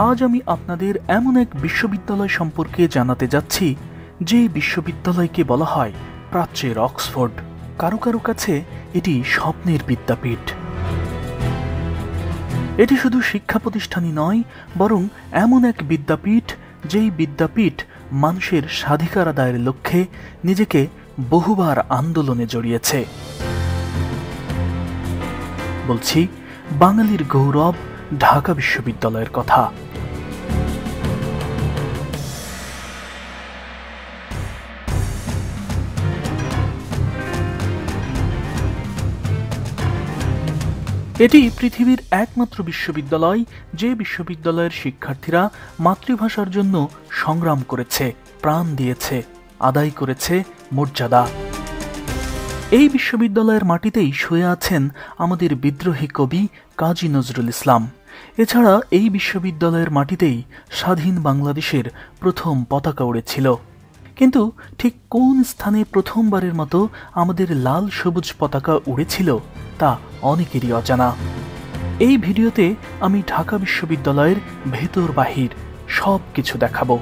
আজ আমি আপনাদের এমন এক বিশ্ববিদ্যালয় সম্পর্কে জানাতে যাচ্ছি যে বিশ্ববিদ্যালয়কে বলা হয় প্রাচ্যের অক্সফোর্ড। কারো কারো কাছে এটি স্বপ্নের বিদ্যাপীঠ। এটি শুধু শিক্ষা প্রতিষ্ঠানই নয়, বরং এমন এক বিদ্যাপীঠ যেই বিদ্যাপীঠ মানুষের স্বাধিকার আদায়ের লক্ষ্যে নিজেকে বহুবার আন্দোলনে জড়িয়েছে। বলছি বাঙালির গৌরব ঢাকা বিশ্ববিদ্যালয়ের কথা। এটি পৃথিবীর একমাত্র বিশ্ববিদ্যালয় যে বিশ্ববিদ্যালয়ের শিক্ষার্থীরা মাতৃভাষার জন্য সংগ্রাম করেছে, প্রাণ দিয়েছে, আদায় করেছে মর্যাদা। এই বিশ্ববিদ্যালয়ের মাটিতেই শুয়ে আছেন আমাদের বিদ্রোহী কবি কাজী নজরুল ইসলাম। এছাড়া এই বিশ্ববিদ্যালয়ের মাটিতেই স্বাধীন বাংলাদেশের প্রথম পতাকা উড়েছিল। কিন্তু ঠিক কোন স্থানে প্রথমবারের মতো আমাদের লাল সবুজ পতাকা উড়েছিল তা অনেকেরই অজানা। এই ভিডিওতে আমি ঢাকা বিশ্ববিদ্যালয়ের ভেতর বাহির সব কিছু দেখাবো।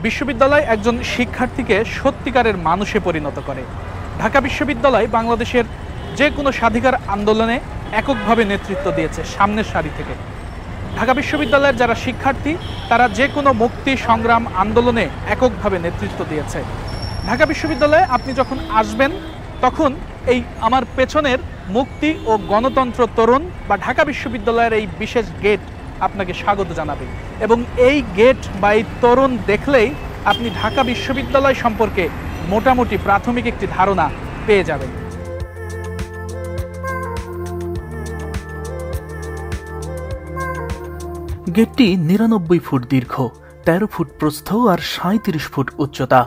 বিশ্ববিদ্যালয় একজন শিক্ষার্থীকে সত্যিকারের মানুষে পরিণত করে। ঢাকা বিশ্ববিদ্যালয় বাংলাদেশের যে কোনো স্বাধিকার আন্দোলনে এককভাবে নেতৃত্ব দিয়েছে সামনের সারি থেকে। ঢাকা বিশ্ববিদ্যালয়ের যারা শিক্ষার্থী তারা যে কোনো মুক্তি সংগ্রাম আন্দোলনে এককভাবে নেতৃত্ব দিয়েছে। ঢাকা বিশ্ববিদ্যালয়ে আপনি যখন আসবেন তখন এই আমার পেছনের মুক্তি ও গণতন্ত্র তরুণ বা ঢাকা বিশ্ববিদ্যালয়ের এই বিশেষ গেট আপনাকে স্বাগত জানাবে এবং এই গেট বা এই তরুণ দেখলেই আপনি ঢাকা বিশ্ববিদ্যালয় সম্পর্কে মোটামুটি প্রাথমিক একটি ধারণা পেয়ে যাবেন। গেটটি ৯৯ ফুট দীর্ঘ, ১৩ ফুট প্রস্থ আর ৩৭ ফুট উচ্চতা।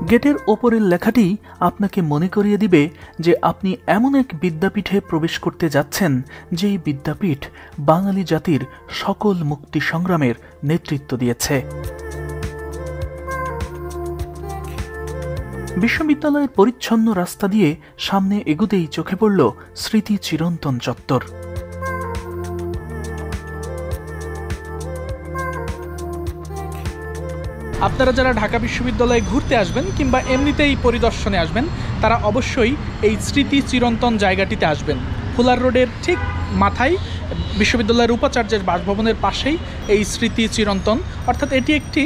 গেটের ওপরের লেখাটি আপনাকে মনে করিয়ে দিবে যে আপনি এমন এক বিদ্যাপীঠে প্রবেশ করতে যাচ্ছেন যেই বিদ্যাপীঠ বাঙালি জাতির সকল মুক্তি সংগ্রামের নেতৃত্ব দিয়েছে। বিশ্ববিদ্যালয়ের পরিচ্ছন্ন রাস্তা দিয়ে সামনে এগুতেই চোখে পড়ল স্মৃতি চিরন্তন চত্বর। আপনারা যারা ঢাকা বিশ্ববিদ্যালয়ে ঘুরতে আসবেন কিংবা এমনিতেই পরিদর্শনে আসবেন তারা অবশ্যই এই স্মৃতি চিরন্তন জায়গাটিতে আসবেন। ফুলার রোডের ঠিক মাথায় বিশ্ববিদ্যালয়ের উপাচার্যের বাসভবনের পাশেই এই স্মৃতি চিরন্তন, অর্থাৎ এটি একটি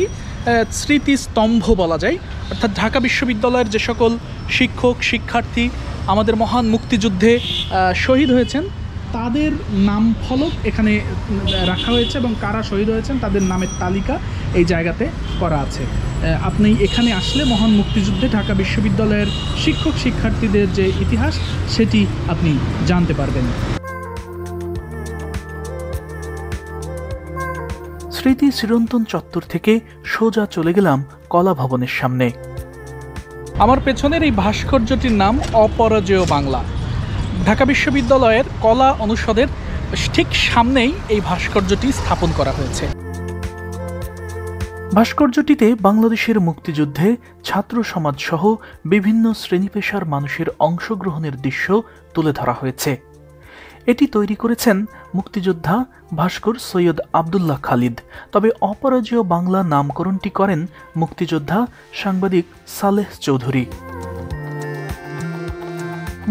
স্মৃতিস্তম্ভ বলা যায়। অর্থাৎ ঢাকা বিশ্ববিদ্যালয়ের যে সকল শিক্ষক শিক্ষার্থী আমাদের মহান মুক্তিযুদ্ধে শহীদ হয়েছেন তাদের নাম ফলক এখানে রাখা হয়েছে এবং কারা শহীদ হয়েছেন তাদের নামের তালিকা এই জায়গাতে করা আছে। আপনি এখানে আসলে মহান মুক্তিযুদ্ধে ঢাকা বিশ্ববিদ্যালয়ের শিক্ষক শিক্ষার্থীদের যে ইতিহাস সেটি আপনি জানতে পারবেন। স্মৃতি চিরন্তন চত্বর থেকে সোজা চলে গেলাম কলা ভবনের সামনে। আমার পেছনের এই ভাস্কর্যটির নাম অপরাজেয় বাংলা। ঢাকা বিশ্ববিদ্যালয়ের কলা অনুষদের ঠিক সামনেই এই ভাস্কর্যটি স্থাপন করা হয়েছে। ভাস্কর্যটিতে বাংলাদেশের মুক্তিযুদ্ধে ছাত্র সমাজ সহ বিভিন্ন শ্রেণী পেশার মানুষের অংশগ্রহণের দৃশ্য তুলে ধরা হয়েছে। এটি তৈরি করেছেন মুক্তিযোদ্ধা ভাস্কর সৈয়দ আবদুল্লাহ খালিদ। তবে অপরাজেয় বাংলা নামকরণটি করেন মুক্তিযোদ্ধা সাংবাদিক সালেহ চৌধুরী।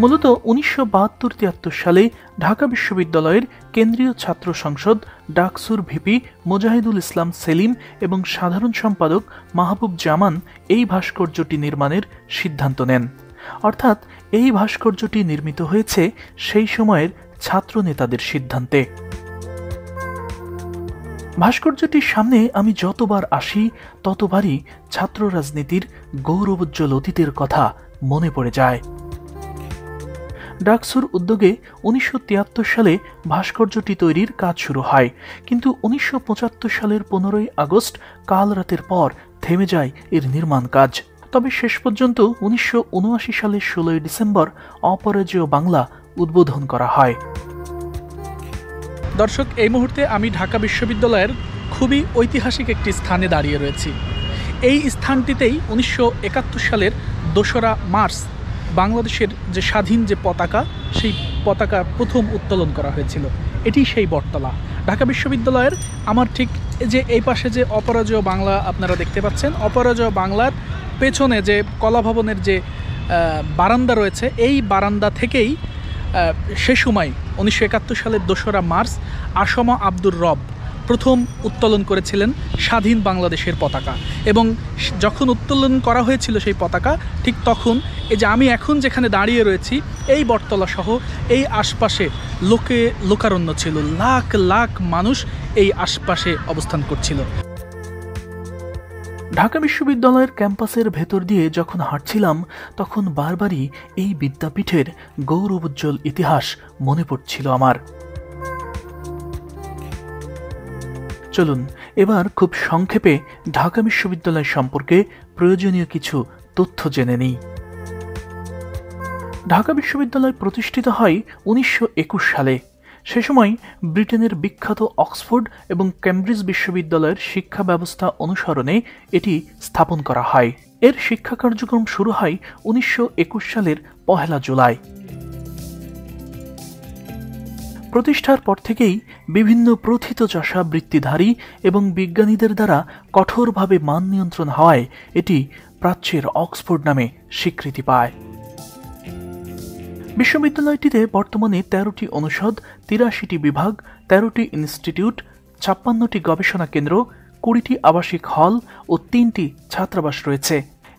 মূলত ১৯৭২-৭৩ সালে ঢাকা বিশ্ববিদ্যালয়ের কেন্দ্রীয় ছাত্র সংসদ ডাকসুর ভিপি মোজাহিদুল ইসলাম সেলিম এবং সাধারণ সম্পাদক মাহবুব জামান এই ভাস্কর্যটি নির্মাণের সিদ্ধান্ত নেন। অর্থাৎ এই ভাস্কর্যটি নির্মিত হয়েছে সেই সময়ের ছাত্র নেতাদের সিদ্ধান্তে। ভাস্কর্যটির সামনে আমি যতবার আসি ততবারই ছাত্র রাজনীতির গৌরবোজ্জ্বল অতীতের কথা মনে পড়ে যায়। ডাকসুর উদ্যোগে ১৯৭৩ সালে ভাস্কর্যটি তৈরির কাজ শুরু হয়, কিন্তু ১৯৭৫ সালের ১৫ই আগস্ট কাল রাতের পর থেমে যায় এর নির্মাণ কাজ। তবে শেষ পর্যন্ত ১৯৭৯ সালের ১৬ই ডিসেম্বর অপরাজেয় বাংলা উদ্বোধন করা হয়। দর্শক, এই মুহূর্তে আমি ঢাকা বিশ্ববিদ্যালয়ের খুবই ঐতিহাসিক একটি স্থানে দাঁড়িয়ে রয়েছি। এই স্থানটিতেই 1971 সালের 2রা মার্চ বাংলাদেশের যে স্বাধীন যে পতাকা, সেই পতাকা প্রথম উত্তোলন করা হয়েছিল। এটি সেই বটতলা। ঢাকা বিশ্ববিদ্যালয়ের আমার ঠিক যে এই পাশে যে অপরাজেয় বাংলা আপনারা দেখতে পাচ্ছেন, অপরাজেয় বাংলার পেছনে যে কলা ভবনের যে বারান্দা রয়েছে, এই বারান্দা থেকেই সে সময় 1971 সালের 2রা মার্চ আসমা আব্দুর রব প্রথম উত্তোলন করেছিলেন স্বাধীন বাংলাদেশের পতাকা। এবং যখন উত্তোলন করা হয়েছিল সেই পতাকা, ঠিক তখন এই যে আমি এখন যেখানে দাঁড়িয়ে রয়েছি, এই বটতলা সহ এই আশপাশে লোকারণ্য ছিল। লাখ লাখ মানুষ এই আশপাশে অবস্থান করছিল। ঢাকা বিশ্ববিদ্যালয়ের ক্যাম্পাসের ভেতর দিয়ে যখন হাঁটছিলাম, তখন বারবারই এই বিদ্যাপীঠের গৌরবোজ্জ্বল ইতিহাস মনে পড়ছিল আমার। চলুন এবার খুব সংক্ষেপে ঢাকা বিশ্ববিদ্যালয় সম্পর্কে প্রয়োজনীয় কিছু তথ্য জেনে নিই। ঢাকা বিশ্ববিদ্যালয় প্রতিষ্ঠিত হয় 1921 সালে। সে সময় ব্রিটেনের বিখ্যাত অক্সফোর্ড এবং কেমব্রিজ বিশ্ববিদ্যালয়ের শিক্ষা ব্যবস্থা অনুসরণে এটি স্থাপন করা হয়। এর শিক্ষা কার্যক্রম শুরু হয় 1921 সালের 1 জুলাই। প্রতিষ্ঠার পর থেকেই বিভিন্ন প্রথিতযশা বৃত্তিধারী এবং বিজ্ঞানীদের দ্বারা কঠোরভাবে মান নিয়ন্ত্রণ হওয়ায় এটি প্রাচ্যের অক্সফোর্ড নামে স্বীকৃতি পায়। বিশ্ববিদ্যালয়টিতে বর্তমানে 13টি অনুষদ, 83টি বিভাগ, 13টি ইনস্টিটিউট, 56টি গবেষণা কেন্দ্র, 20টি আবাসিক হল ও 3টি ছাত্রাবাস রয়েছে।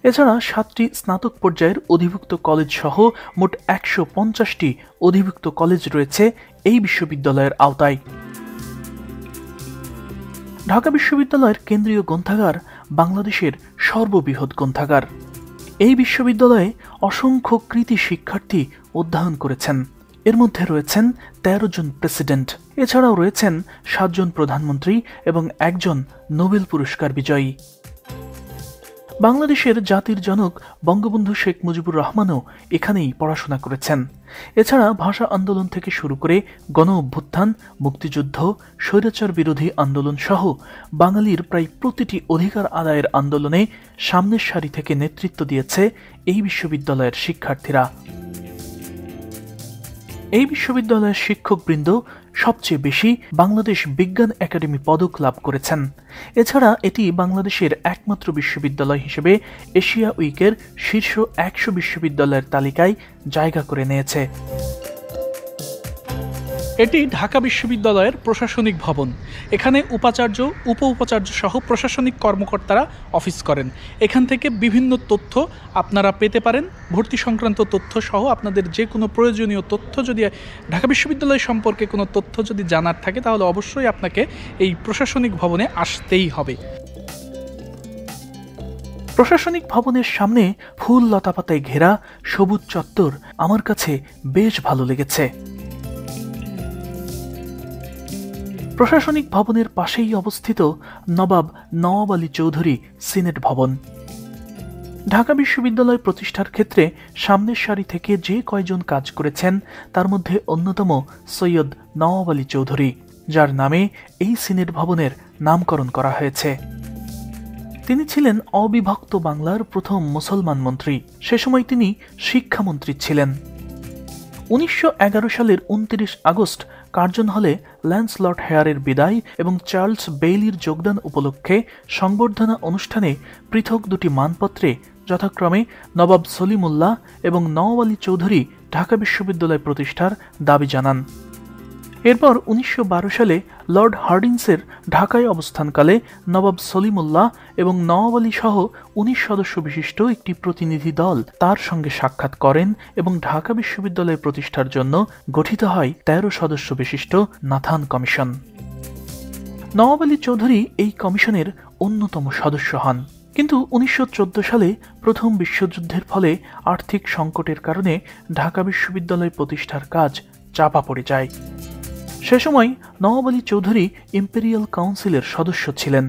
এছাড়া 7টি স্নাতক পর্যায়ের অধিভুক্ত কলেজ সহ মোট 150টি অধিভুক্ত কলেজ রয়েছে এই বিশ্ববিদ্যালয়ের আওতায়। ঢাকা বিশ্ববিদ্যালয়ের কেন্দ্রীয় গ্রন্থাগার বাংলাদেশের সর্ববৃহৎ গ্রন্থাগার। এই বিশ্ববিদ্যালয়ে অসংখ্য কৃতি শিক্ষার্থী অধ্যয়ন করেছেন। এর মধ্যে রয়েছেন 13 জন প্রেসিডেন্ট। এছাড়াও রয়েছেন 7 জন প্রধানমন্ত্রী এবং 1 জন নোবেল পুরস্কার বিজয়ী। বাংলাদেশের জাতির জনক বঙ্গবন্ধু শেখ মুজিবুর রহমানও এখানেই পড়াশোনা করেছেন। এছাড়া ভাষা আন্দোলন থেকে শুরু করে গণ অভ্যুত্থান, মুক্তিযুদ্ধ, স্বৈরাচার বিরোধী আন্দোলন সহ বাঙালির প্রায় প্রতিটি অধিকার আদায়ের আন্দোলনে সামনের সারি থেকে নেতৃত্ব দিয়েছে এই বিশ্ববিদ্যালয়ের শিক্ষার্থীরা। এই বিশ্ববিদ্যালয়ের শিক্ষকবৃন্দ সবচেয়ে বেশি বাংলাদেশ বিজ্ঞান একাডেমি পদক লাভ করেছেন। এছাড়া এটি বাংলাদেশের একমাত্র বিশ্ববিদ্যালয় হিসেবে এশিয়া উইকের শীর্ষ 100 বিশ্ববিদ্যালয়ের তালিকায় জায়গা করে নিয়েছে। এটি ঢাকা বিশ্ববিদ্যালয়ের প্রশাসনিক ভবন। এখানে উপাচার্য, উপ উপাচার্য সহ প্রশাসনিক কর্মকর্তারা অফিস করেন। এখান থেকে বিভিন্ন তথ্য আপনারা পেতে পারেন। ভর্তি সংক্রান্ত তথ্য সহ আপনাদের যে কোনো প্রয়োজনীয় তথ্য, যদি ঢাকা বিশ্ববিদ্যালয় সম্পর্কে কোনো তথ্য যদি জানার থাকে, তাহলে অবশ্যই আপনাকে এই প্রশাসনিক ভবনে আসতেই হবে। প্রশাসনিক ভবনের সামনে ফুল লতাপাতায় ঘেরা সবুজ চত্বর আমার কাছে বেশ ভালো লেগেছে। প্রশাসনিক ভবনের পাশেই অবস্থিত নবাব নওয়াব আলী চৌধুরী সিনেট ভবন। ঢাকা বিশ্ববিদ্যালয় প্রতিষ্ঠার ক্ষেত্রে সামনের সারি থেকে যে কয়জন কাজ করেছেন, তার মধ্যে অন্যতম সৈয়দ নওয়াব আলী চৌধুরী, যার নামে এই সিনেট ভবনের নামকরণ করা হয়েছে। তিনি ছিলেন অবিভক্ত বাংলার প্রথম মুসলমান মন্ত্রী। সে সময় তিনি শিক্ষামন্ত্রী ছিলেন। 1911 সালের 29 আগস্ট কার্জন হলে ল্যান্সলট হেয়ারের বিদায় এবং চার্লস বেইলির যোগদান উপলক্ষে সংবর্ধনা অনুষ্ঠানে পৃথক 2টি মানপত্রে যথাক্রমে নবাব সলিমুল্লাহ এবং নওয়াব আলী চৌধুরী ঢাকা বিশ্ববিদ্যালয় প্রতিষ্ঠার দাবি জানান। এরপর 1912 সালে লর্ড হার্ডিঞ্জের ঢাকায় অবস্থানকালে নবাব সলিমুল্লাহ এবং নওয়াব আলী সহ 19 সদস্য বিশিষ্ট একটি প্রতিনিধি দল তার সঙ্গে সাক্ষাৎ করেন এবং ঢাকা বিশ্ববিদ্যালয় প্রতিষ্ঠার জন্য গঠিত হয় 13 সদস্য বিশিষ্ট নাথান কমিশন। নওয়াব আলী চৌধুরী এই কমিশনের অন্যতম সদস্য হন। কিন্তু 1914 সালে প্রথম বিশ্বযুদ্ধের ফলে আর্থিক সংকটের কারণে ঢাকা বিশ্ববিদ্যালয় প্রতিষ্ঠার কাজ চাপা পড়ে যায়। সে সময় নওয়াব আলী চৌধুরী ইম্পেরিয়াল কাউন্সিলের সদস্য ছিলেন।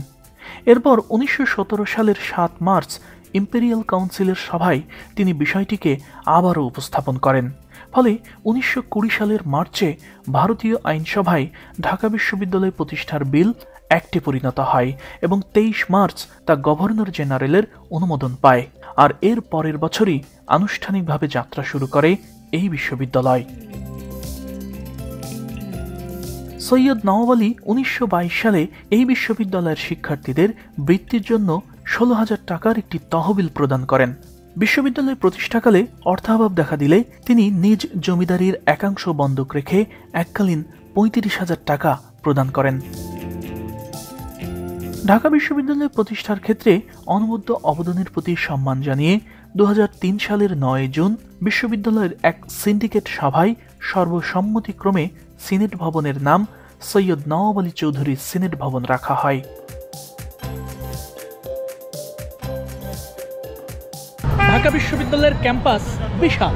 এরপর 1917 সালের 7 মার্চ ইম্পেরিয়াল কাউন্সিলের সভায় তিনি বিষয়টিকে আবারও উপস্থাপন করেন। ফলে 1920 সালের মার্চে ভারতীয় আইনসভায় ঢাকা বিশ্ববিদ্যালয় প্রতিষ্ঠার বিল অ্যাক্টে পরিণত হয় এবং 23 মার্চ তা গভর্নর জেনারেলের অনুমোদন পায়। আর এর পরের বছরই আনুষ্ঠানিকভাবে যাত্রা শুরু করে এই বিশ্ববিদ্যালয়। সৈয়দ নওয়াব আলী 1922 সালে এই বিশ্ববিদ্যালয়ের শিক্ষার্থীদের বৃত্তির জন্য 16,000 টাকার একটি তহবিল প্রদান করেন। বিশ্ববিদ্যালয় প্রতিষ্ঠাকালে অর্থাভাব দেখা দিলে তিনি নিজ জমিদারির একাংশ বন্ধক রেখে এককালীন 35,000 টাকা প্রদান করেন। ঢাকা বিশ্ববিদ্যালয় প্রতিষ্ঠার ক্ষেত্রে অনবদ্য অবদানের প্রতি সম্মান জানিয়ে 2003 সালের 9 জুন বিশ্ববিদ্যালয়ের এক সিন্ডিকেট সভায় সর্বসম্মতিক্রমে সিনেট ভবনের নাম সৈয়দ নওয়াব আলী চৌধুরী সিনেট ভবন রাখা হয়। ঢাকা বিশ্ববিদ্যালয়ের ক্যাম্পাস বিশাল।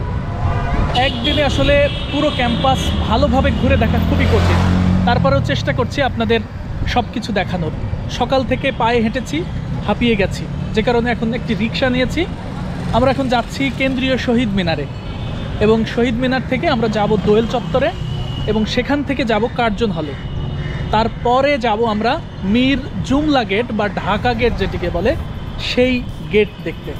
একদিনে আসলে পুরো ক্যাম্পাস ভালোভাবে ঘুরে দেখা খুবই কঠিন, তারপরেও চেষ্টা করছি আপনাদের সব কিছু দেখানোর। সকাল থেকে পায়ে হেঁটেছি, হাঁপিয়ে গেছি, যে কারণে এখন একটি রিক্সা নিয়েছি। আমরা এখন যাচ্ছি কেন্দ্রীয় শহীদ মিনারে, এবং শহীদ মিনার থেকে আমরা যাব দোয়েল চত্বরে, এবং সেখান থেকে যাব কার্জন হলে। তারপরে যাব আমরা মীর জুমলা গেট বা ঢাকা গেট যেটিকে বলে, সেই গেট দেখতে।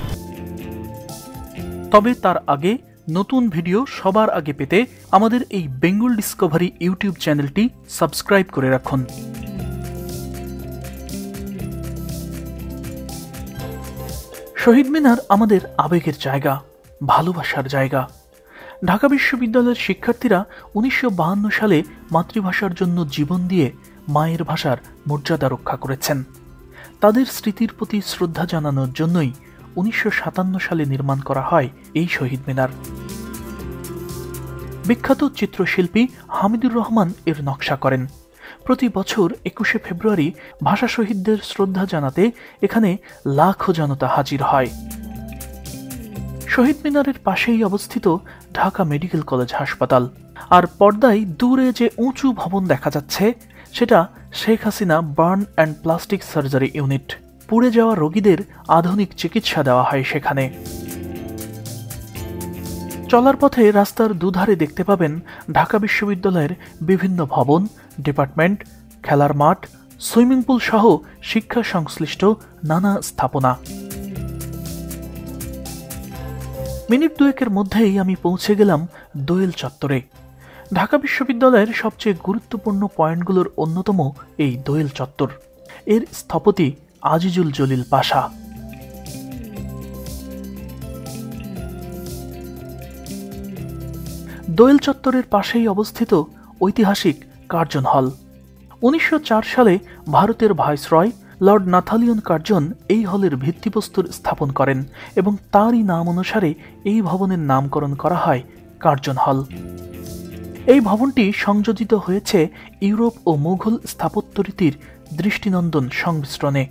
তবে তার আগে নতুন ভিডিও সবার আগে পেতে আমাদের এই বেঙ্গল ডিসকভারি ইউটিউব চ্যানেলটি সাবস্ক্রাইব করে রাখুন। শহীদ মিনার আমাদের আবেগের জায়গা, ভালোবাসার জায়গা। ঢাকা বিশ্ববিদ্যালয়ের শিক্ষার্থীরা 1952 সালে মাতৃভাষার জন্য জীবন দিয়ে মায়ের ভাষার মর্যাদা রক্ষা করেছেন। তাদের স্মৃতির প্রতি শ্রদ্ধা জানানোর জন্যই 1957 সালে নির্মাণ করা হয় এই শহীদ মিনার। বিখ্যাত চিত্রশিল্পী হামিদুর রহমান এর নকশা করেন। প্রতি বছর 21শে ফেব্রুয়ারি ভাষা শহীদদের শ্রদ্ধা জানাতে এখানে লাখো জনতা হাজির হয়। শহীদ মিনারের পাশেই অবস্থিত ঢাকা মেডিকেল কলেজ হাসপাতাল। আর পর্দায় দূরে যে উঁচু ভবন দেখা যাচ্ছে সেটা Sheikh Hasina burn and plastic surgery unit. পুড়ে যাওয়া রোগীদের আধুনিক চিকিৎসা দেওয়া হয় সেখানে। চলার পথে রাস্তার দুধারে দেখতে পাবেন ঢাকা বিশ্ববিদ্যালয়ের বিভিন্ন ভবন, ডিপার্টমেন্ট, খেলার মাঠ, সুইমিং পুল সহ শিক্ষা সংশ্লিষ্ট নানা স্থাপনা। মিনিট দুয়েকের মধ্যেই আমি পৌঁছে গেলাম দোয়েল চত্বরে। ঢাকা বিশ্ববিদ্যালয়ের সবচেয়ে গুরুত্বপূর্ণ পয়েন্টগুলোর অন্যতম এই দোয়েল চত্বর। এর স্থপতি আজিজুল জলিল পাশা। দোয়েল চত্বরের পাশেই অবস্থিত ঐতিহাসিক কার্জন হল। 1904 সালে ভারতের ভাইসরয় লর্ড নাথালিয়ন কার্জন এই হলের ভিত্তিপ্রস্তর স্থাপন করেন এবং তারই নাম অনুসারে এই ভবনের নামকরণ করা হয় কার্জন হল। এই ভবনটি সংযোজিত হয়েছে ইউরোপ ও মুঘল স্থাপত্য রীতির দৃষ্টিনন্দন সংমিশ্রণে।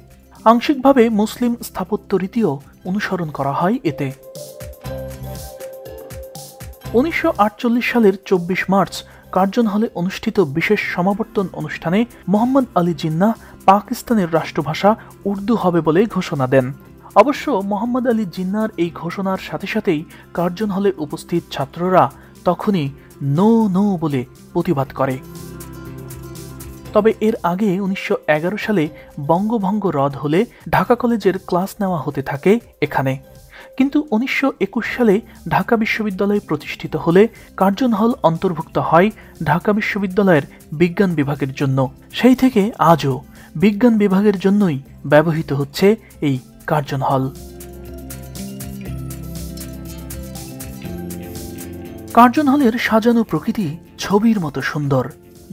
আংশিকভাবে মুসলিম স্থাপত্য রীতিও অনুসরণ করা হয় এতে। 1948 সালের 24 মার্চ কার্জন হলে অনুষ্ঠিত বিশেষ সমাবর্তন অনুষ্ঠানে মোহাম্মদ আলী জিন্নাহ পাকিস্তানের রাষ্ট্রভাষা উর্দু হবে বলে ঘোষণা দেন। অবশ্য মোহাম্মদ আলী জিন্নাহর এই ঘোষণার সাথে সাথেই কার্জন হলে উপস্থিত ছাত্ররা তখনই নো নো বলে প্রতিবাদ করে। তবে এর আগে 1911 সালে বঙ্গভঙ্গ রদ হলে ঢাকা কলেজের ক্লাস নেওয়া হতে থাকে এখানে। কিন্তু 1921 সালে ঢাকা বিশ্ববিদ্যালয় প্রতিষ্ঠিত হলে কার্জন হল অন্তর্ভুক্ত হয় ঢাকা বিশ্ববিদ্যালয়ের বিজ্ঞান বিভাগের জন্য। সেই থেকে আজও বিজ্ঞান বিভাগের জন্যই ব্যবহৃত হচ্ছে এই কার্জন হল। কার্জন হলের সাজানো প্রকৃতি ছবির মতো সুন্দর।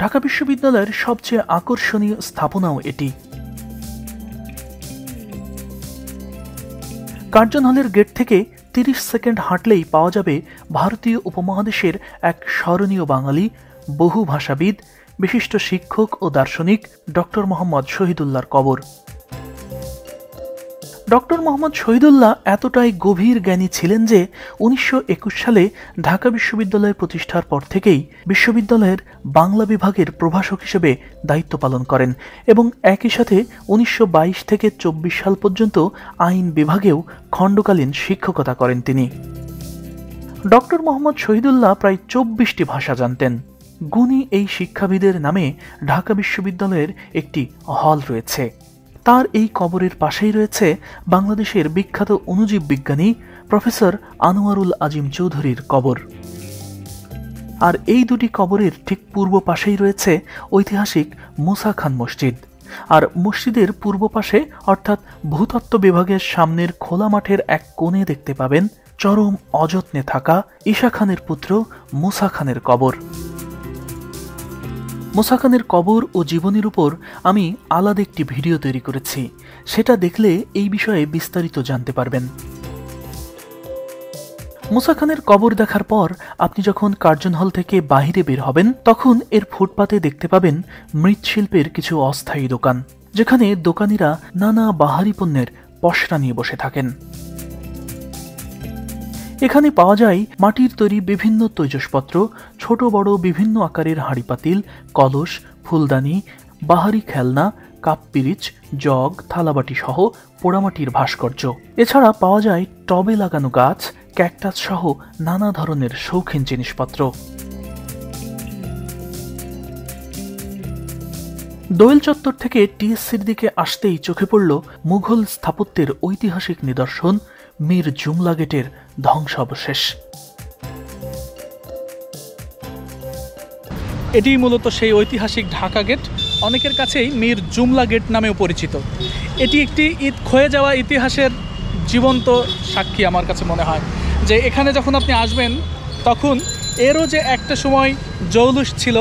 ঢাকা বিশ্ববিদ্যালয়ের সবচেয়ে আকর্ষণীয় স্থাপনাও এটি। কার্জন হলের গেট থেকে 30 সেকেন্ড হাঁটলেই পাওয়া যাবে ভারতীয় উপমহাদেশের এক স্মরণীয় বাঙালি বহু ভাষাবিদ, বিশিষ্ট শিক্ষক ও দার্শনিক ডক্টর মোহাম্মদ শহীদুল্লাহর কবর। ডক্টর মোহাম্মদ শহীদুল্লাহ এতটাই গভীর জ্ঞানী ছিলেন যে 1921 সালে ঢাকা বিশ্ববিদ্যালয় প্রতিষ্ঠার পর থেকেই বিশ্ববিদ্যালয়ের বাংলা বিভাগের প্রভাষক হিসেবে দায়িত্ব পালন করেন এবং একই সাথে 1922 থেকে 24 সাল পর্যন্ত আইন বিভাগেও খণ্ডকালীন শিক্ষকতা করেন তিনি। ডক্টর মোহাম্মদ শহীদুল্লাহ প্রায় 24টি ভাষা জানতেন। গুণী এই শিক্ষাবিদের নামে ঢাকা বিশ্ববিদ্যালয়ের একটি হল রয়েছে। তার এই কবরের পাশেই রয়েছে বাংলাদেশের বিখ্যাত অণুজীব বিজ্ঞানী প্রফেসর আনোয়ারুল আজিম চৌধুরীর কবর। আর এই দুটি কবরের ঠিক পূর্ব পাশেই রয়েছে ঐতিহাসিক মুসা খান মসজিদ। আর মসজিদের পূর্ব পাশে অর্থাৎ ভূতত্ত্ব বিভাগের সামনের খোলা মাঠের এক কোণে দেখতে পাবেন চরম অযত্নে থাকা ঈশা খানের পুত্র মুসা খানের কবর। মুসা খানের কবর ও জীবনীর উপর আমি আলাদা একটি ভিডিও তৈরি করেছি, সেটা দেখলে এই বিষয়ে বিস্তারিত জানতে পারবেন। মুসা খানের কবর দেখার পর আপনি যখন কার্জন হল থেকে বাহিরে বের হবেন তখন এর ফুটপাতে দেখতে পাবেন মৃৎশিল্পের কিছু অস্থায়ী দোকান, যেখানে দোকানিরা নানা বাহারি পণ্যের পসরা নিয়ে বসে থাকেন। এখানে পাওয়া যায় মাটির তৈরি বিভিন্ন তৈজসপত্র, ছোট বড় বিভিন্ন আকারের হাঁড়ি পাতিল, কলস, ফুলদানি, বাহারি খেলনা, কাপ পিরিচ, জগ, থালাবাটি সহ পোড়ামাটির ভাস্কর্য। এছাড়া পাওয়া যায় টবে লাগানো গাছ, ক্যাকটাস সহ নানা ধরনের শৌখিন জিনিসপত্র। দোয়েল চত্বর থেকে টিএসসির দিকে আসতেই চোখে পড়ল মুঘল স্থাপত্যের ঐতিহাসিক নিদর্শন মীর জুমলা গেটের ধ্বংসাবশেষ। এটি মূলত সেই ঐতিহাসিক ঢাকা গেট, অনেকের কাছেই মীর জুমলা গেট নামেও পরিচিত। এটি একটি ক্ষয়ে যাওয়া ইতিহাসের জীবন্ত সাক্ষী আমার কাছে মনে হয়, যে এখানে যখন আপনি আসবেন তখন এরও যে একটা সময় জৌলুস ছিল,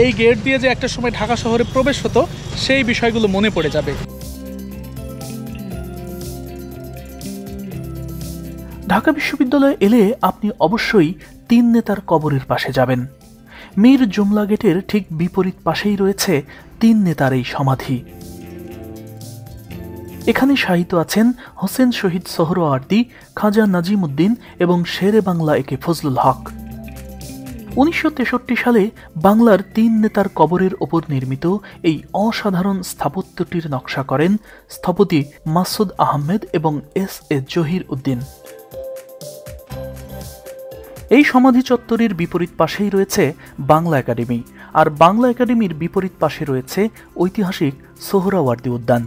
এই গেট দিয়ে যে একটা সময় ঢাকা শহরে প্রবেশ হতো, সেই বিষয়গুলো মনে পড়ে যাবে। ঢাকা বিশ্ববিদ্যালয়ে এলে আপনি অবশ্যই তিন নেতার কবরের পাশে যাবেন। মীর জুমলা গেটের ঠিক বিপরীত পাশেই রয়েছে তিন নেতার এই সমাধি। এখানে শায়িত আছেন হোসেন শহীদ সোহরাওয়ার্দী, খাজা নাজিম উদ্দিন এবং শেরে বাংলা একে ফজলুল হক। 1963 সালে বাংলার তিন নেতার কবরের ওপর নির্মিত এই অসাধারণ স্থাপত্যটির নকশা করেন স্থপতি মাসুদ আহমেদ এবং এস.এ. জহির উদ্দিন। এই সমাধি চত্বরের বিপরীত পাশেই রয়েছে বাংলা একাডেমি, আর বাংলা একাডেমির বিপরীত পাশে রয়েছে ঐতিহাসিক সোহরাওয়ার্দী উদ্যান।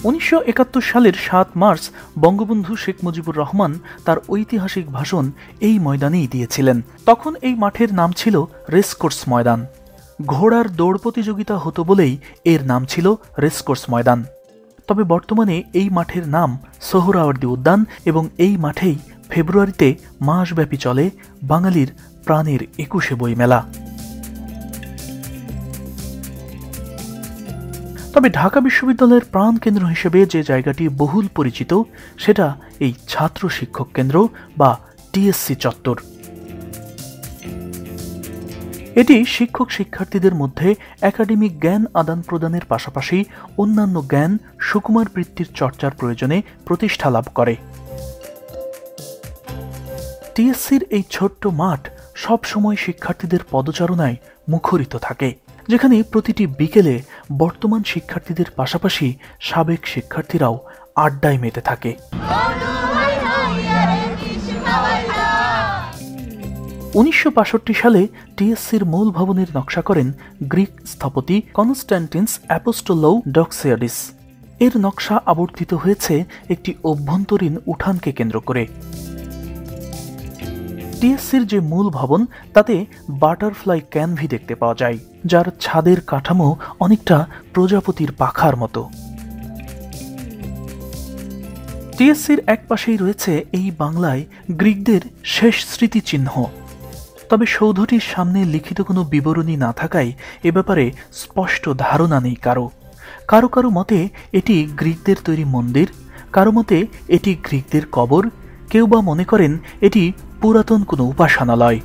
1971 সালের 7 মার্চ বঙ্গবন্ধু শেখ মুজিবুর রহমান তার ঐতিহাসিক ভাষণ এই ময়দানেই দিয়েছিলেন। তখন এই মাঠের নাম ছিল রেসকোর্স ময়দান। ঘোড়ার দৌড় প্রতিযোগিতা হতো বলেই এর নাম ছিল রেসকোর্স ময়দান। তবে বর্তমানে এই মাঠের নাম সোহরাওয়ার্দী উদ্যান এবং এই মাঠেই ফেব্রুয়ারিতে মাসব্যাপী চলে বাঙালির প্রাণের 21শে বই মেলা। তবে ঢাকা বিশ্ববিদ্যালয়ের প্রাণকেন্দ্র হিসেবে যে জায়গাটি বহুল পরিচিত সেটা এই ছাত্র শিক্ষক কেন্দ্র বা টিএসসি চত্বর। এটি শিক্ষক শিক্ষার্থীদের মধ্যে একাডেমিক জ্ঞান আদান প্রদানের পাশাপাশি অন্যান্য জ্ঞান সুকুমার বৃত্তির চর্চার প্রয়োজনে প্রতিষ্ঠা লাভ করে। টিএসসির এই ছোট্ট মাঠ সবসময় শিক্ষার্থীদের পদচারণায় মুখরিত থাকে, যেখানে প্রতিটি বিকেলে বর্তমান শিক্ষার্থীদের পাশাপাশি সাবেক শিক্ষার্থীরাও আড্ডায় মেতে থাকে। 1965 সালে টিএসসির মূল ভবনের নকশা করেন গ্রিক স্থপতি কনস্ট্যান্টিনস অ্যাপোস্টোলৌ ডক্সিয়াডিস। এর নকশা আবর্তিত হয়েছে একটি অভ্যন্তরীণ উঠানকে কেন্দ্র করে। টিএসসির যে মূল ভবন তাতে বাটারফ্লাই ক্যানভি দেখতে পাওয়া যায়, যার ছাদের কাঠামো অনেকটা প্রজাপতির পাখার মতো। টিএসসির এক পাশেই রয়েছে এই বাংলায় গ্রিকদের শেষ স্মৃতিচিহ্ন। তবে সৌধটির সামনে লিখিত কোনো বিবরণী না থাকায় এ ব্যাপারে স্পষ্ট ধারণা নেই কারো। কারো কারো মতে এটি গ্রিকদের তৈরি মন্দির, কারো মতে এটি গ্রিকদের কবর, কেউ বা মনে করেন এটি পুরাতন কোনো উপাসনালয়।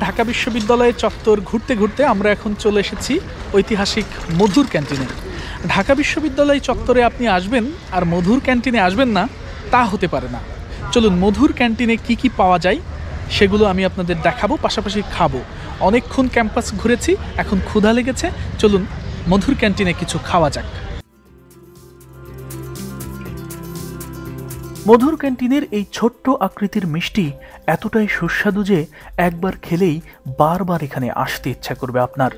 ঢাকা বিশ্ববিদ্যালয়ের চত্বর ঘুরতে ঘুরতে আমরা এখন চলে এসেছি ঐতিহাসিক মধুর ক্যান্টিনে। ঢাকা বিশ্ববিদ্যালয় চত্বরে আপনি আসবেন আর মধুর ক্যান্টিনে আসবেন না তা হতে পারে না। চলুন মধুর ক্যান্টিনে কি কি পাওয়া যায় সেগুলো আমি আপনাদের দেখাবো, পাশাপাশি খাবো। অনেকক্ষণ ক্যাম্পাস ঘুরেছি, এখন ক্ষুধা লেগেছে, চলুন মধুর ক্যান্টিনে কিছু খাওয়া যাক। মধুর ক্যান্টিনের এই ছোট্ট আকৃতির মিষ্টি এতটাই সুস্বাদু যে একবার খেলেই বারবার এখানে আসতে ইচ্ছা করবে আপনার।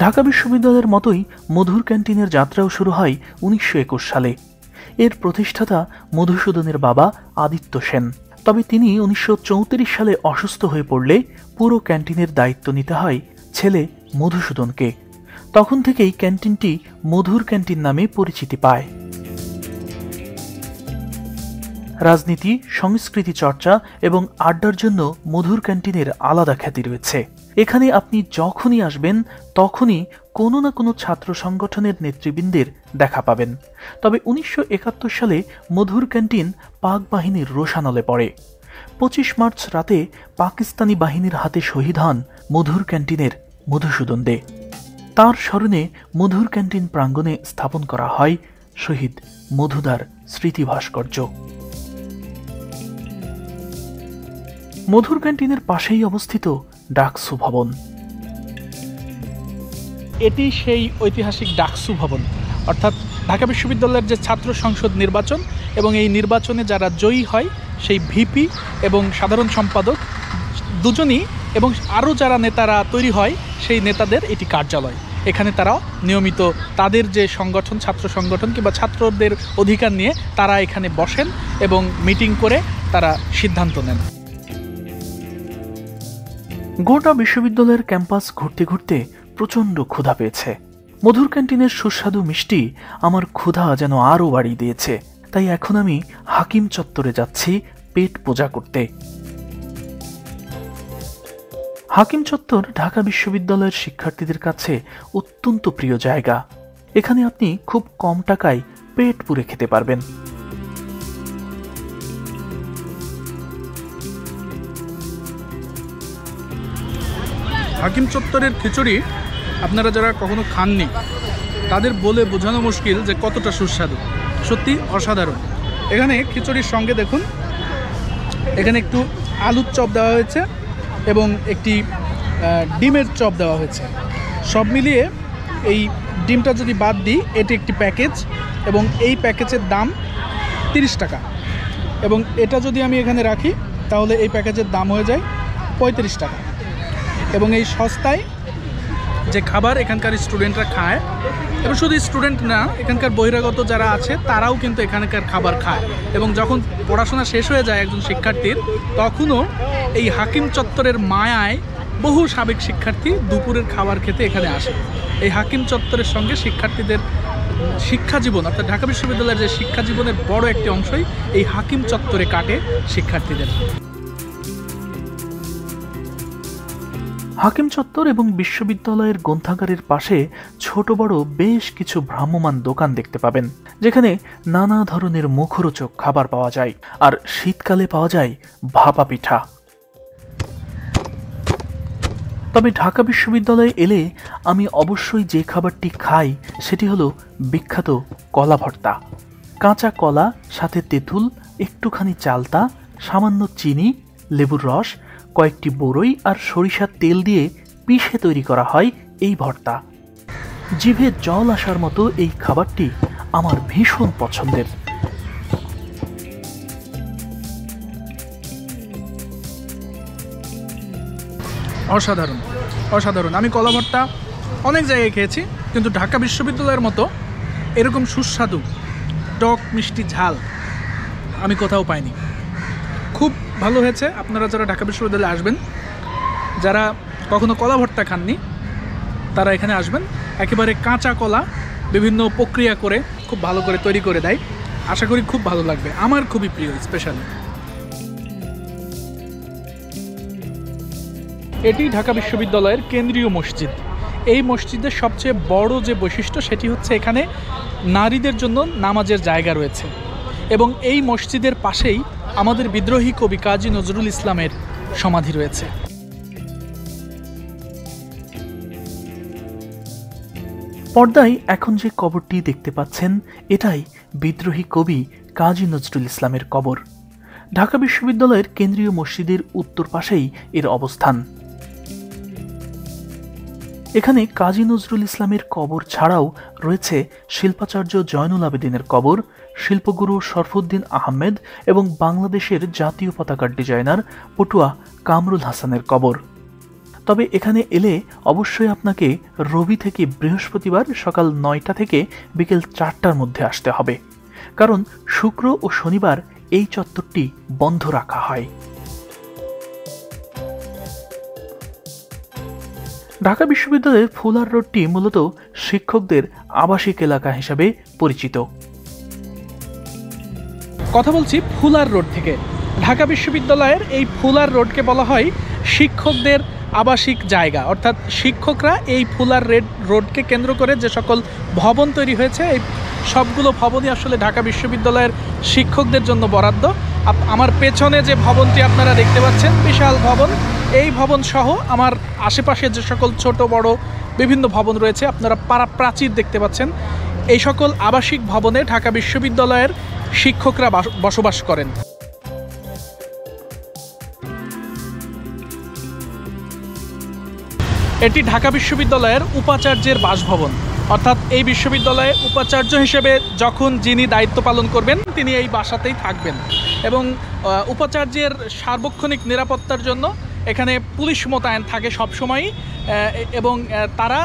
ঢাকা বিশ্ববিদ্যালয়ের মতোই মধুর ক্যান্টিনের যাত্রাও শুরু হয় 1921 সালে। এর প্রতিষ্ঠাতা মধুসূদনের বাবা আদিত্য সেন। তবে তিনি 1934 সালে অসুস্থ হয়ে পড়লে পুরো ক্যান্টিনের দায়িত্ব নিতে হয় ছেলে মধুসূদনকে। তখন থেকেই ক্যান্টিনটি মধুর ক্যান্টিন নামে পরিচিতি পায়। রাজনীতি, সংস্কৃতি চর্চা এবং আড্ডার জন্য মধুর ক্যান্টিনের আলাদা খ্যাতি রয়েছে। এখানে আপনি যখনই আসবেন তখনই কোনো না কোনো ছাত্র সংগঠনের নেতৃবৃন্দের দেখা পাবেন। তবে 1971 সালে মধুর ক্যান্টিন পাক বাহিনীর রোষানলে পড়ে। 25 মার্চ রাতে পাকিস্তানি বাহিনীর হাতে শহীদ হন মধুর ক্যান্টিনের মধুসূদন দে। তার স্মরণে মধুর ক্যান্টিন প্রাঙ্গণে স্থাপন করা হয় শহীদ মধুদার স্মৃতি ভাস্কর্য। মধুর ক্যান্টিনের পাশেই অবস্থিত ডাকসু ভবন। এটি সেই ঐতিহাসিক ডাকসু ভবন, অর্থাৎ ঢাকা বিশ্ববিদ্যালয়ের যে ছাত্র সংসদ নির্বাচন এবং এই নির্বাচনে যারা জয়ী হয় সেই ভিপি এবং সাধারণ সম্পাদক দুজনই এবং আরও যারা নেতারা তৈরি হয় সেই নেতাদের এটি কার্যালয়। এখানে তারা নিয়মিত তাদের যে সংগঠন, ছাত্র সংগঠন কিংবা ছাত্রদের অধিকার নিয়ে তারা এখানে বসেন এবং মিটিং করে তারা সিদ্ধান্ত নেন। গোটা বিশ্ববিদ্যালয়ের ক্যাম্পাস ঘুরতে ঘুরতে প্রচণ্ড ক্ষুধা পেয়েছে। মধুর ক্যান্টিনের সুস্বাদু মিষ্টি আমার ক্ষুধা যেন আরও বাড়িয়ে দিয়েছে। তাই এখন আমি হাকিম চত্বরে যাচ্ছি পেট পূজা করতে। হাকিম চত্বর ঢাকা বিশ্ববিদ্যালয়ের শিক্ষার্থীদের কাছে অত্যন্ত প্রিয় জায়গা। এখানে আপনি খুব কম টাকায় পেট পুরে খেতে পারবেন। হাকিম চত্বরের খিচুড়ি আপনারা যারা কখনো খাননি তাদের বলে বোঝানো মুশকিল যে কতটা সুস্বাদু, সত্যি অসাধারণ। এখানে খিচুড়ির সঙ্গে দেখুন এখানে একটু আলুর চপ দেওয়া হয়েছে এবং একটি ডিমের চপ দেওয়া হয়েছে। সব মিলিয়ে এই ডিমটা যদি বাদ দিই এটি একটি প্যাকেজ এবং এই প্যাকেজের দাম 30 টাকা এবং এটা যদি আমি এখানে রাখি তাহলে এই প্যাকেজের দাম হয়ে যায় 35 টাকা। এবং এই সস্তায় যে খাবার এখানকার স্টুডেন্টরা খায়, এবং শুধু স্টুডেন্ট না, এখানকার বহিরাগত যারা আছে তারাও কিন্তু এখানকার খাবার খায়। এবং যখন পড়াশোনা শেষ হয়ে যায় একজন শিক্ষার্থীর, তখনও এই হাকিম চত্বরের মায়ায় বহু সাবেক শিক্ষার্থী দুপুরের খাবার খেতে এখানে আসে। এই হাকিম চত্বরের সঙ্গে শিক্ষার্থীদের শিক্ষা জীবন, অর্থাৎ ঢাকা বিশ্ববিদ্যালয়ের যে শিক্ষা জীবনের বড় একটি অংশই এই হাকিম চত্বরে কাটে শিক্ষার্থীদের। হাকিম চত্বর এবং বিশ্ববিদ্যালয়ের গ্রন্থাগারের পাশে ছোট বড় বেশ কিছু ভ্রাম্যমাণ দোকান দেখতে পাবেন, যেখানে নানা ধরনের মুখরোচক খাবার পাওয়া যায়। আর শীতকালে পাওয়া যায় ভাপা পিঠা। তবে ঢাকা বিশ্ববিদ্যালয়ে এলে আমি অবশ্যই যে খাবারটি খাই সেটি হলো বিখ্যাত কলা ভর্তা। কাঁচা কলা, সাথে তেঁতুল, একটুখানি চালতা, সামান্য চিনি, লেবুর রস, কয়েকটি বড়ই আর সরিষার তেল দিয়ে পিষে তৈরি করা হয় এই ভর্তা। জিভে জল আসার মতো এই খাবারটি আমার ভীষণ পছন্দের। অসাধারণ অসাধারণ। আমি কলা ভর্তা অনেক জায়গায় খেয়েছি, কিন্তু ঢাকা বিশ্ববিদ্যালয়ের মতো এরকম সুস্বাদু টক মিষ্টি ঝাল আমি কোথাও পাইনি। খুব ভালো হয়েছে। আপনারা যারা ঢাকা বিশ্ববিদ্যালয়ে আসবেন, যারা কখনো কলা ভর্তা খাননি, তারা এখানে আসবেন। একেবারে কাঁচা কলা বিভিন্ন প্রক্রিয়া করে খুব ভালো করে তৈরি করে দেয়। আশা করি খুব ভালো লাগবে, আমার খুবই প্রিয় স্পেশালি। এটি ঢাকা বিশ্ববিদ্যালয়ের কেন্দ্রীয় মসজিদ। এই মসজিদের সবচেয়ে বড় যে বৈশিষ্ট্য সেটি হচ্ছে এখানে নারীদের জন্য নামাজের জায়গা রয়েছে, এবং এই মসজিদের পাশেই আমাদের বিদ্রোহী কবি কাজী নজরুল ইসলামের সমাধি রয়েছে। পর্দায় এখন যে কবরটি দেখতে পাচ্ছেন এটাই বিদ্রোহী কবি কাজী নজরুল ইসলামের কবর। ঢাকা বিশ্ববিদ্যালয়ের কেন্দ্রীয় মসজিদের উত্তর পাশেই এর অবস্থান। এখানে কাজী নজরুল ইসলামের কবর ছাড়াও রয়েছে শিল্পাচার্য জয়নুল আবেদিনের কবর, শিল্পগুরু শরফুদ্দীন আহমেদ এবং বাংলাদেশের জাতীয় পতাকার ডিজাইনার পটুয়া কামরুল হাসানের কবর। তবে এখানে এলে অবশ্যই আপনাকে রবি থেকে বৃহস্পতিবার সকাল 9টা থেকে বিকেল 4টার মধ্যে আসতে হবে, কারণ শুক্র ও শনিবার এই চত্বরটি বন্ধ রাখা হয়। ঢাকা বিশ্ববিদ্যালয়ের ফুলার রোডটি মূলত শিক্ষকদের আবাসিক এলাকা হিসাবে পরিচিত। কথা বলছি ফুলার রোড থেকে। ঢাকা বিশ্ববিদ্যালয়ের এই ফুলার রোডকে বলা হয় শিক্ষকদের আবাসিক জায়গা, অর্থাৎ শিক্ষকরা এই ফুলার রোডকে কেন্দ্র করে যে সকল ভবন তৈরি হয়েছে, এই সবগুলো ভবনই আসলে ঢাকা বিশ্ববিদ্যালয়ের শিক্ষকদের জন্য বরাদ্দ। আমার পেছনে যে ভবনটি আপনারা দেখতে পাচ্ছেন, বিশাল ভবন, এই ভবন সহ আমার আশেপাশে যে সকল ছোট বড় বিভিন্ন ভবন রয়েছে, আপনারা প্রাচীর দেখতে পাচ্ছেন, এই সকল আবাসিক ভবনে ঢাকা বিশ্ববিদ্যালয়ের শিক্ষকরা বসবাস করেন। এটি ঢাকা বিশ্ববিদ্যালয়ের উপাচার্যের বাসভবন, অর্থাৎ এই বিশ্ববিদ্যালয়ে উপাচার্য হিসেবে যখন যিনি দায়িত্ব পালন করবেন তিনি এই বাসাতেই থাকবেন এবং উপাচার্যের সার্বক্ষণিক নিরাপত্তার জন্য এখানে পুলিশ মোতায়েন থাকে সবসময়ই এবং তারা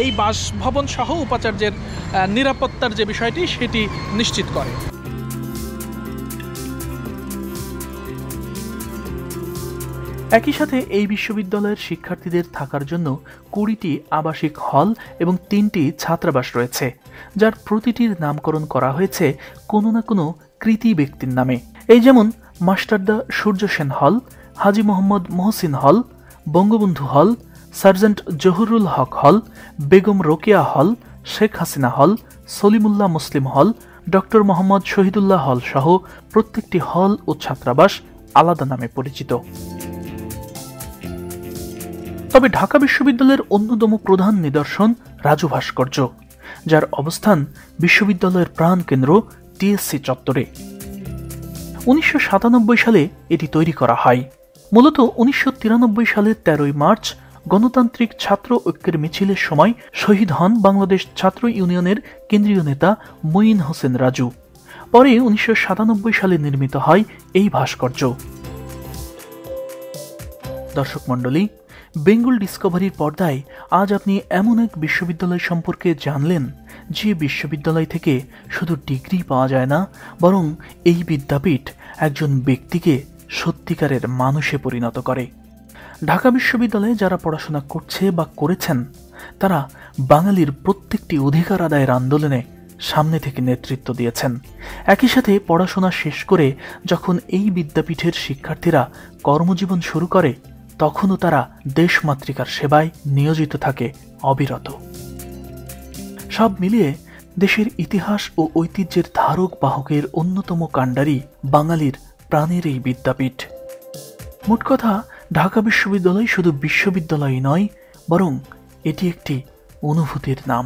এই বাসভবন সহ উপাচার্যের নিরাপত্তার যে বিষয়টি সেটি নিশ্চিত করে। একই সাথে এই বিশ্ববিদ্যালয়ের শিক্ষার্থীদের থাকার জন্য 20টি আবাসিক হল এবং 3টি ছাত্রাবাস রয়েছে, যার প্রতিটির নামকরণ করা হয়েছে কোনো না কোনো কৃতি ব্যক্তির নামে। এই যেমন মাস্টারদা সূর্য সেন হল, হাজী মোহাম্মদ মহসিন হল, বঙ্গবন্ধু হল, সার্জেন্ট জহুরুল হক হল, বেগম রোকেয়া হল, শেখ হাসিনা হল, সলিমুল্লাহ মুসলিম হল, ডক্টর মোহাম্মদ শহীদুল্লাহ হল সহ প্রত্যেকটি হল ও ছাত্রাবাস আলাদা নামে পরিচিত। তবে ঢাকা বিশ্ববিদ্যালয়ের অন্যতম প্রধান নিদর্শন রাজু ভাস্কর্য, যার অবস্থান বিশ্ববিদ্যালয়ের প্রাণকেন্দ্র টিএসসি চত্বরে। 1997 সালে এটি তৈরি করা হয়। মূলত 1993 সালের 13ই মার্চ গণতান্ত্রিক ছাত্র ঐক্যের মিছিলের সময় শহীদ হন বাংলাদেশ ছাত্র ইউনিয়নের কেন্দ্রীয় নেতা মঈন হোসেন রাজু। পরে 1997 সালে নির্মিত হয় এই ভাস্কর্য। দর্শক মণ্ডলী, বেঙ্গল ডিসকভারির পর্দায় আজ আপনি এমন এক বিশ্ববিদ্যালয় সম্পর্কে জানলেন যে বিশ্ববিদ্যালয় থেকে শুধু ডিগ্রি পাওয়া যায় না, বরং এই বিদ্যাপীঠ একজন ব্যক্তিকে সত্যিকারের মানুষে পরিণত করে। ঢাকা বিশ্ববিদ্যালয়ে যারা পড়াশোনা করছে বা করেছেন, তারা বাঙালির প্রত্যেকটি অধিকার আদায়ের আন্দোলনে সামনে থেকে নেতৃত্ব দিয়েছেন। একই সাথে পড়াশোনা শেষ করে যখন এই বিদ্যাপীঠের শিক্ষার্থীরা কর্মজীবন শুরু করে, তখনও তারা দেশমাতৃকার সেবায় নিয়োজিত থাকে অবিরত। সব মিলিয়ে দেশের ইতিহাস ও ঐতিহ্যের ধারক বাহকের অন্যতম কাণ্ডারি বাঙালির প্রাণের এই বিদ্যাপীঠ। মোট কথা, ঢাকা বিশ্ববিদ্যালয় শুধু বিশ্ববিদ্যালয় নয়, বরং এটি একটি অনুভূতির নাম।